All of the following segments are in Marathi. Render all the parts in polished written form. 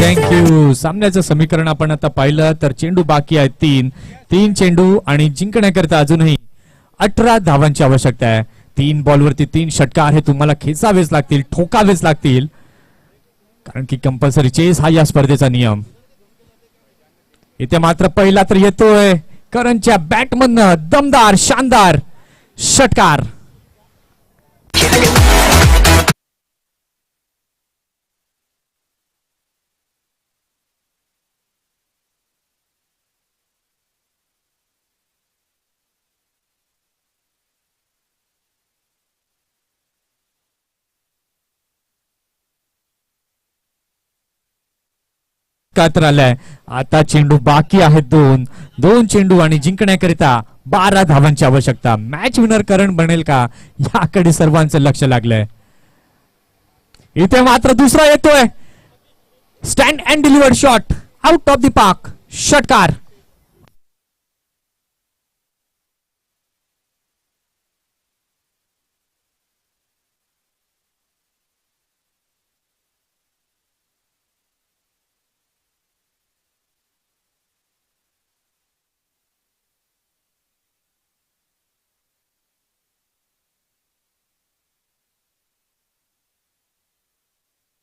थँक्यू. सामन्याचं समीकरण आपण आता पाहिलं तर चेंडू बाकी आहेत तीन चेंडू आणि जिंकण्याकरता अजूनही 18 धावांची आवश्यकता आहे. 3 बॉलवरती 3 षटकार हे तुम्हाला खेचावेच लागतील, ठोकावेच लागतील, कारण की कंपल्सरी चेस हा या स्पर्धेचा नियम. इथे मात्र पहिला तर येतोय करणच्या बॅटमधनं दमदार शानदार षटकार. कात्र आलाय. आता चेंडू बाकी आहेत दोन चेंडू आणि जिंकण्याकरिता 12 धावांची आवश्यकता. मॅच विनर करण बनेल का याकडे सर्वांचं लक्ष लागलंय. इथे मात्र दुसरा येतोय stand and delivered shot out of the park षटकार.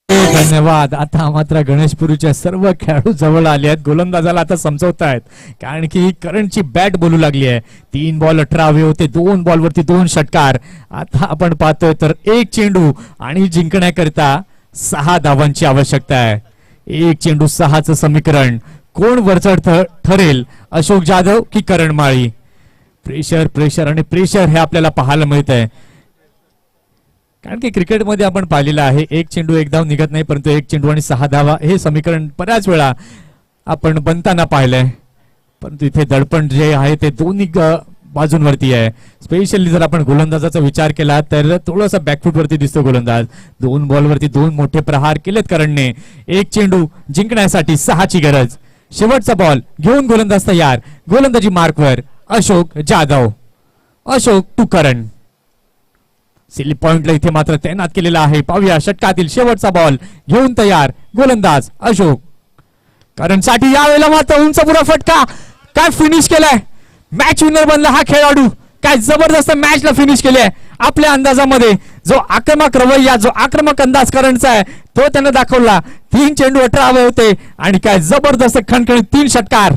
धन्यवाद. आता मात्र गणेशपुरीच्या सर्व खेळाडू जवळ आले आहेत. गोलंदाजाला आता समजवतायत कारण की करणची बॅट बोलू लागली आहे. 3 बॉल 18 होते, 2 बॉलवरती 2 षटकार. आता आपण पाहतोय तर 1 चेंडू आणि जिंकण्याकरिता 6 धावांची आवश्यकता आहे. 1 चेंडू 6चं समीकरण. कोण वरचढ ठरेल, अशोक जाधव की करण माळी? प्रेशर आणि प्रेशर हे आपल्याला पाहायला मिळत आहे, कारण की क्रिकेटमध्ये आपण पाहिलेलं आहे 1 चेंडू 1 धाव निघत नाही, परंतु 1 चेंडू आणि 6 धावा हे समीकरण बऱ्याच वेळा आपण बनताना पाहिलंय. परंतु इथे दडपण जे आहे ते दोन्ही बाजूंवरती आहे. स्पेशली जर आपण गोलंदाजाचा विचार केला तर थोडासा बॅकफूट वरती दिसतो गोलंदाज. 2 बॉलवरती 2 मोठे प्रहार केलेत करणने. 1 चेंडू जिंकण्यासाठी 6ची गरज. शेवटचा बॉल घेऊन गोलंदाज तयार. गोलंदाजी मार्कवर अशोक जाधव. अशोक टू करण. सिली पॉइंटला इथे मात्र तैनात केलेला आहे. पाहूया षटकातील शेवटचा बॉल घेऊन तयार गोलंदाज अशोक. करणसाठी यावेळेला मात्र उंच पुरा फटका. काय फिनिश केलाय, मॅच विनर बनला हा खेळाडू. काय जबरदस्त मॅचला फिनिश केली आहे. आपल्या अंदाजामध्ये जो आक्रमक रवैया, जो आक्रमक अंदाज करणचा आहे तो त्याने दाखवला. 3 चेंडू 18 होते आणि काय जबरदस्त खणखणीत 3 षटकार.